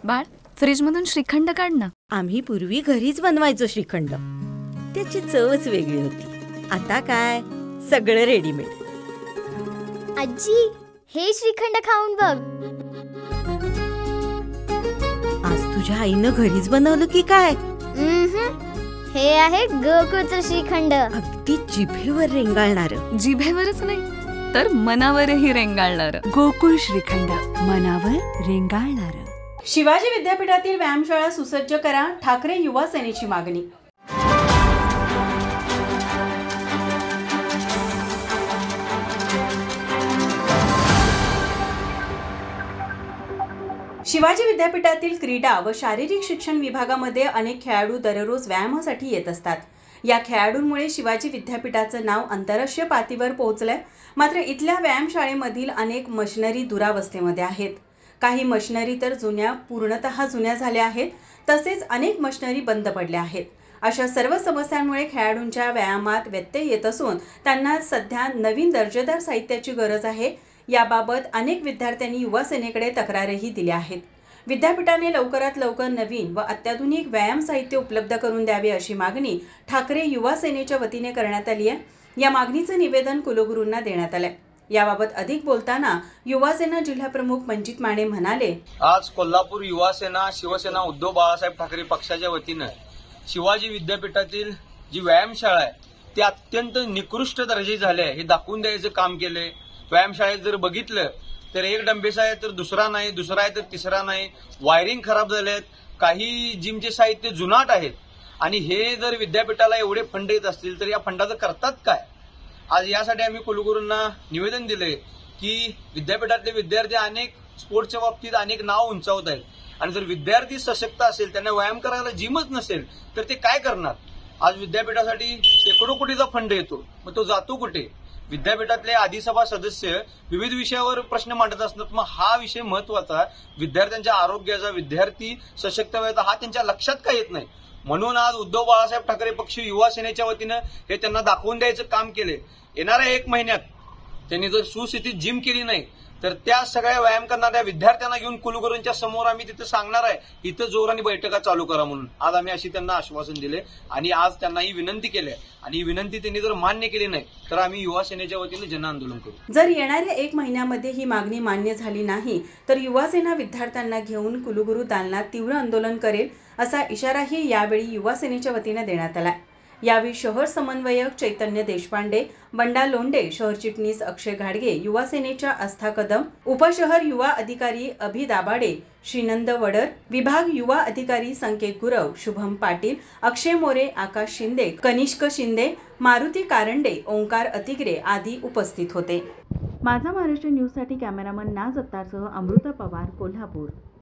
बाळ, फ्रीजमधून श्रीखंड काढ ना. आम्ही पूर्वी घरीच बनवायचो श्रीखंड. त्याची चवच वेगळी होती. आता काय सगळं रेडीमेड. आजी, हे श्रीखंड खाऊन बघ. आज तुझ्या आईनं घरीच बनवलं की काय? हे आहे गोकुळचं श्रीखंड. अगदी जिभेवर रेंगाळणार. जिभेवरच नाही तर मनावरही रेंगाळणार. गोकुळ श्रीखंड, मनावर रेंगाळणार. शिवाजी विद्यापीठातील व्यायामशाळा सुसज्ज करा, ठाकरे युवा सेनेची मागणी. शिवाजी विद्यापीठातील क्रीडा व शारीरिक शिक्षण विभागामध्ये अनेक खेळाडू दररोज व्यायामासाठी येत असतात. या खेळाडूंमुळे शिवाजी विद्यापीठाचं नाव आंतरराष्ट्रीय पातळीवर पोहोचलंय. मात्र इथल्या व्यायामशाळेमधील अनेक मशिनरी दुरावस्थेमध्ये आहेत. काही मशिनरी तर पूर्णतः जुन्या झाल्या आहेत. तसेच अनेक मशिनरी बंद पडल्या आहेत. अशा सर्व समस्यांमुळे खेळाडूंच्या व्यायामात व्यत्यय येत असून त्यांना सध्या नवीन दर्जेदार साहित्याची गरज आहे. याबाबत अनेक विद्यार्थ्यांनी युवा सेनेकडे तक्रारही दिल्या आहेत. विद्यापीठाने लवकरात लवकर नवीन व अत्याधुनिक व्यायाम साहित्य उपलब्ध करून द्यावे अशी मागणी ठाकरे युवा सेनेच्या वतीने करण्यात आली आहे. या मागणीचं निवेदन कुलगुरूंना देण्यात आलंय. याबाबत अधिक बोलताना युवा सेना जिल्हाप्रमुख मंजित माने म्हणाले, आज कोल्हापूर युवा सेना शिवसेना उद्धव बाळासाहेब ठाकरे पक्षाच्या वतीनं शिवाजी विद्यापीठातील जी व्यायामशाळा आहे ती अत्यंत निकृष्ट दर्जाची झाली आहे हे दाखवून द्यायचं काम केलंय. व्यायामशाळेत जर बघितलं तर एक डंबेसा आहे तर दुसरा नाही, दुसरा आहे तर तिसरा नाही, वायरिंग खराब झालेत, काही जिमचे साहित्य जुनाट आहेत. आणि हे जर विद्यापीठाला एवढे फंड येत असतील तर या फंडाचं करतात काय? आज यासाठी आम्ही कुलगुरूंना निवेदन दिले की विद्यापीठातले विद्यार्थी अनेक स्पोर्ट्सच्या बाबतीत अनेक नाव उंचावत आहेत आणि जर विद्यार्थी सशक्त असेल, त्यांना व्यायाम करायला जिमच नसेल तर ते काय करणार? आज विद्यापीठासाठी शेकडो कोटीचा फंड येतो, मग तो जातो कुठे? विद्यापीठातले अधिसभा सदस्य विविध विषयावर प्रश्न मांडत असतात. मग हा विषय महत्वाचा, विद्यार्थ्यांच्या आरोग्याचा, विद्यार्थी सशक्त व्हायचा हा त्यांच्या लक्षात का येत नाही? म्हणून आज उद्धव बाळासाहेब ठाकरे पक्ष युवा सेनेच्या वतीनं हे त्यांना दाखवून द्यायचं काम केले. येणाऱ्या 1 महिन्यात त्यांनी जर सुस्थितीत जिम केली नाही तर त्या सगळ्या व्यायाम करणाऱ्या विद्यार्थ्यांना घेऊन कुलगुरूंच्या समोर आम्ही तिथं सांगणार आहे इथं जोराने बैठका चालू करा म्हणून. आज आम्ही अशी त्यांना आश्वासन दिले आणि आज त्यांना ही विनंती केली आणि ही विनंती त्यांनी जर मान्य केली नाही तर आम्ही युवा सेनेच्या वतीने जन आंदोलन करू. जर येणाऱ्या 1 महिन्यामध्ये ही मागणी मान्य झाली नाही तर युवा सेना विद्यार्थ्यांना घेऊन कुलगुरू दालनात तीव्र आंदोलन करेल असा इशाराही यावेळी युवा सेनेच्या वतीने देण्यात आला. यावेळी शहर समन्वयक चैतन्य देशपांडे, बंडा लोंढे, शहर चिटणीस अक्षय घाडगे, युवा सेनेच्या आस्था कदम, उपशहर युवा अधिकारी अभि दाभाडे, श्रीनंद वडर, विभाग युवा अधिकारी संकेत गुरव, शुभम पाटील, अक्षय मोरे, आकाश शिंदे, कनिष्क शिंदे, मारुती कारंडे, ओंकार अतिग्रे आदी उपस्थित होते. माझा महाराष्ट्र न्यूजसाठी कॅमेरामन नाज अत्तारसह अमृता पवार, कोल्हापूर.